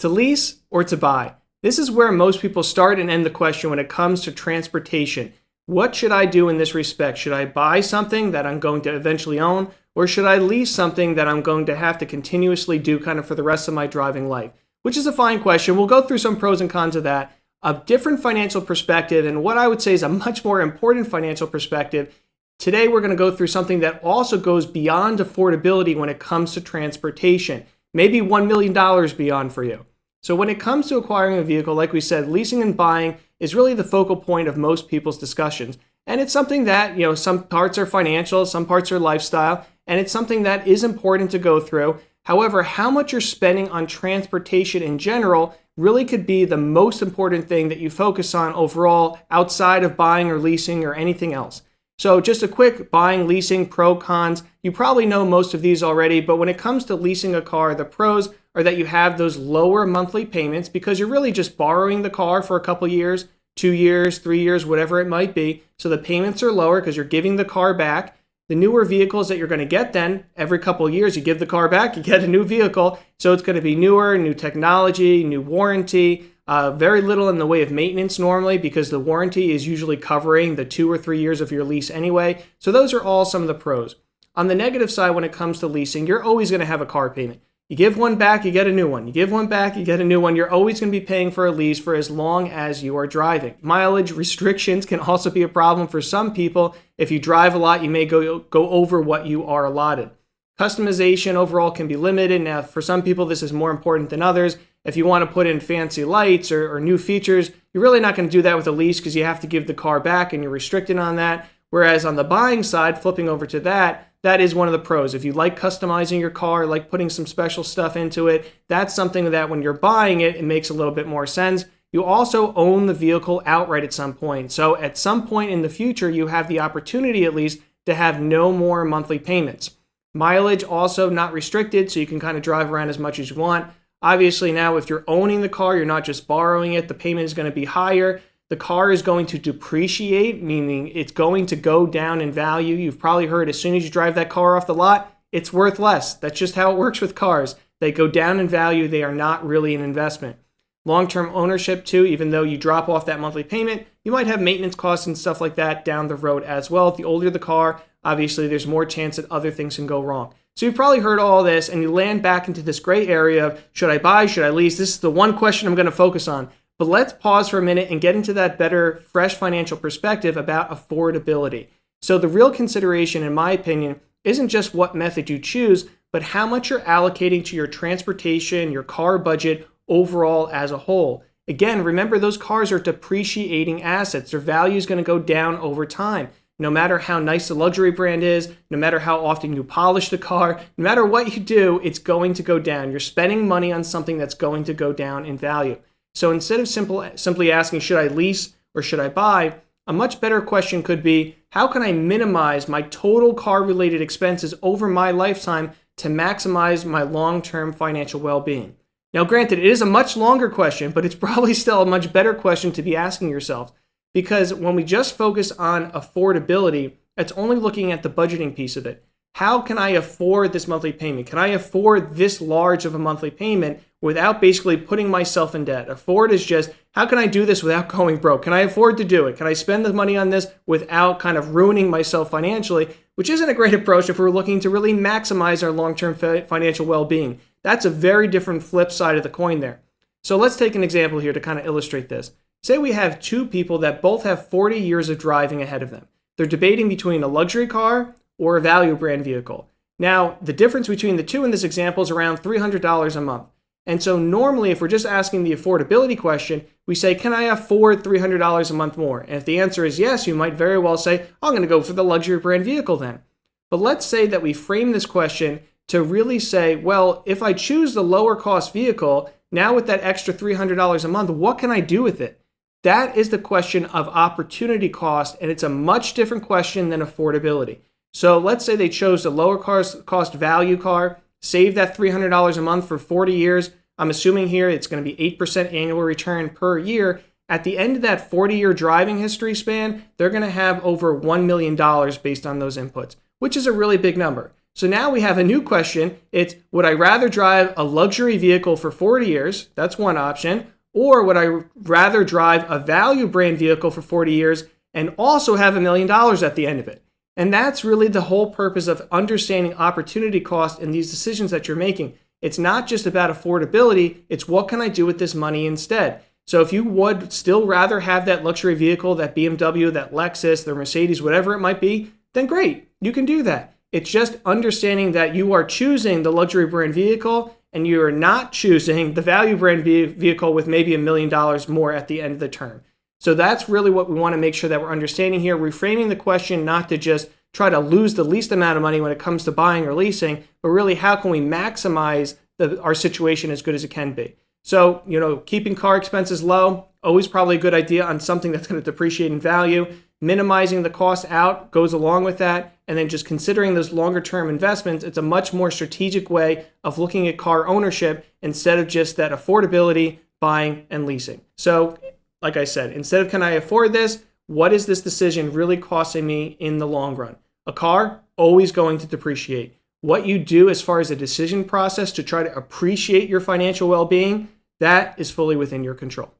To lease or to buy? This is where most people start and end the question when it comes to transportation. What should I do in this respect? Should I buy something that I'm going to eventually own, or should I lease something that I'm going to have to continuously do kind of for the rest of my driving life? Which is a fine question. We'll go through some pros and cons of that, a different financial perspective, and what I would say is a much more important financial perspective. Today, we're going to go through something that also goes beyond affordability when it comes to transportation, maybe $1 million beyond for you. So when it comes to acquiring a vehicle, like we said, leasing and buying is really the focal point of most people's discussions. And it's something that, some parts are financial, some parts are lifestyle, and it's something that is important to go through. However, how much you're spending on transportation in general really could be the most important thing that you focus on overall outside of buying or leasing or anything else. So just a quick buying, leasing, pro, cons. You probably know most of these already, but when it comes to leasing a car, the pros are that you have those lower monthly payments because you're really just borrowing the car for a couple years, 2 years, 3 years, whatever it might be. So the payments are lower because you're giving the car back. The newer vehicles that you're going to get then, every couple of years, you give the car back, you get a new vehicle. So it's going to be newer, new technology, new warranty, very little in the way of maintenance normally because the warranty is usually covering the 2 or 3 years of your lease anyway. So those are all some of the pros. On the negative side, when it comes to leasing, you're always going to have a car payment. You give one back, you get a new one. You give one back, you get a new one. You're always going to be paying for a lease for as long as you are driving. Mileage restrictions can also be a problem for some people. If you drive a lot, you may go over what you are allotted. Customization overall can be limited. Now, for some people, this is more important than others. If you want to put in fancy lights or new features, you're really not going to do that with a lease because you have to give the car back and you're restricted on that. Whereas on the buying side, flipping over to that is one of the pros. If you like customizing your car, like putting some special stuff into it, that's something that when you're buying it, it makes a little bit more sense. You also own the vehicle outright at some point. So at some point in the future, you have the opportunity at least to have no more monthly payments. Mileage also not restricted, so you can kind of drive around as much as you want. Obviously now, if you're owning the car, you're not just borrowing it, the payment is going to be higher. The car is going to depreciate, meaning it's going to go down in value. You've probably heard as soon as you drive that car off the lot, it's worth less. That's just how it works with cars. They go down in value. They are not really an investment. Long-term ownership too, even though you drop off that monthly payment, you might have maintenance costs and stuff like that down the road as well. The older the car, obviously there's more chance that other things can go wrong. So you've probably heard all this and you land back into this gray area of should I buy, should I lease? This is the one question I'm going to focus on. But let's pause for a minute and get into that better, fresh financial perspective about affordability. So the real consideration, in my opinion, isn't just what method you choose, but how much you're allocating to your transportation, your car budget overall as a whole. Again, remember those cars are depreciating assets. Their value is going to go down over time. No matter how nice the luxury brand is, no matter how often you polish the car, no matter what you do, it's going to go down. You're spending money on something that's going to go down in value. So instead of simply asking, should I lease or should I buy, a much better question could be, how can I minimize my total car-related expenses over my lifetime to maximize my long-term financial well-being? Now, granted, it is a much longer question, but it's probably still a much better question to be asking yourself, because when we just focus on affordability, it's only looking at the budgeting piece of it. How can I afford this monthly payment? Can I afford this large of a monthly payment without basically putting myself in debt? Afford is just, how can I do this without going broke? Can I afford to do it? Can I spend the money on this without kind of ruining myself financially? Which isn't a great approach if we're looking to really maximize our long-term financial well-being. That's a very different flip side of the coin there. So let's take an example here to kind of illustrate this. Say we have two people that both have 40 years of driving ahead of them. They're debating between a luxury car or a value brand vehicle. Now, the difference between the two in this example is around $300 a month. And so normally, if we're just asking the affordability question, we say, can I afford $300 a month more? And if the answer is yes, you might very well say, I'm going to go for the luxury brand vehicle then. But let's say that we frame this question to really say, well, if I choose the lower cost vehicle, now with that extra $300 a month, what can I do with it? That is the question of opportunity cost, and it's a much different question than affordability. So let's say they chose the lower cost value car, save that $300 a month for 40 years. I'm assuming here it's going to be 8% annual return per year. At the end of that 40-year driving history span, they're going to have over $1 million based on those inputs, which is a really big number. So now we have a new question. It's, would I rather drive a luxury vehicle for 40 years? That's one option. Or would I rather drive a value brand vehicle for 40 years and also have $1 million at the end of it? And that's really the whole purpose of understanding opportunity cost in these decisions that you're making. It's not just about affordability, it's what can I do with this money instead? So if you would still rather have that luxury vehicle, that BMW, that Lexus, the Mercedes, whatever it might be, then great, you can do that. It's just understanding that you are choosing the luxury brand vehicle and you are not choosing the value brand vehicle with maybe $1 million more at the end of the term. So that's really what we want to make sure that we're understanding here, reframing the question not to just try to lose the least amount of money when it comes to buying or leasing, but really how can we maximize our situation as good as it can be. So, keeping car expenses low, always probably a good idea on something that's going to depreciate in value. Minimizing the cost out goes along with that. And then just considering those longer term investments, it's a much more strategic way of looking at car ownership instead of just that affordability, buying, and leasing. So, like I said, instead of can I afford this, what is this decision really costing me in the long run? A car, always going to depreciate. What you do as far as a decision process to try to appreciate your financial well-being, that is fully within your control.